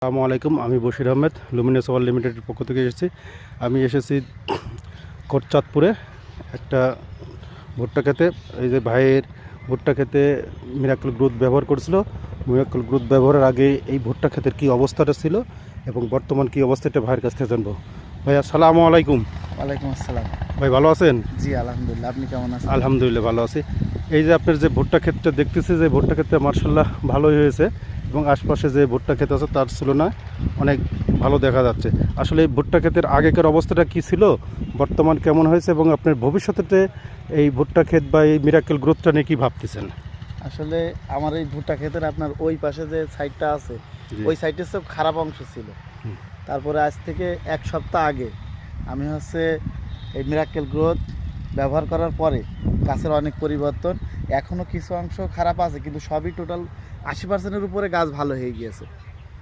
আসসালামু আলাইকুম, আমি বশির আহমেদ লুমিনাস ওয়ার্ল্ড লিমিটেডের পক্ষ থেকে এসেছি। আমি এসেছি কোটচাঁদপুরে একটা ভুট্টা খেতে। এই যে ভাইয়ের ভুট্টা খেতে মিরাকল গ্রোথ ব্যবহার করেছিল। মিরাকল গ্রোথ ব্যবহারের আগে এই ভুট্টা ক্ষেতের কী অবস্থাটা ছিল এবং বর্তমান কী অবস্থাটা ভাইয়ের কাছ থেকে জানবো। ভাই আসসালামু আলাইকুম। ওয়ালাইকুম আসসালাম। ভাই ভালো আছেন? জি আলহামদুলিল্লাহ, আপনি কেমন আছেন? আলহামদুলিল্লাহ ভালো আছি। এই যে আপনার যে ভুট্টা ক্ষেতটা দেখতেছি, যে ভুট্টা ক্ষেতটা মার্শাল্লাহ ভালোই হয়েছে এবং আশপাশে যে ভুট্টা ক্ষেত আছে তার তুলনায় অনেক ভালো দেখা যাচ্ছে। আসলে এই ভুট্টা ক্ষেতের আগেকার অবস্থাটা কী ছিল, বর্তমান কেমন হয়েছে এবং আপনার ভবিষ্যতে এই ভুট্টা ক্ষেত বা এই মিরাকেল গ্রোথটা নিয়ে কী ভাবতেছেন? আসলে আমার এই ভুট্টা ক্ষেতের আপনার ওই পাশে যে সাইডটা আছে, ওই সাইডের সব খারাপ অংশ ছিল। তারপরে আজ থেকে এক সপ্তাহ আগে আমি এই মিরাকেল গ্রোথ ব্যবহার করার পরে গাছের অনেক পরিবর্তন। এখনও কিছু অংশ খারাপ আছে, কিন্তু সবই টোটাল 80%-এর উপরে গাছ ভালো হয়ে গিয়েছে।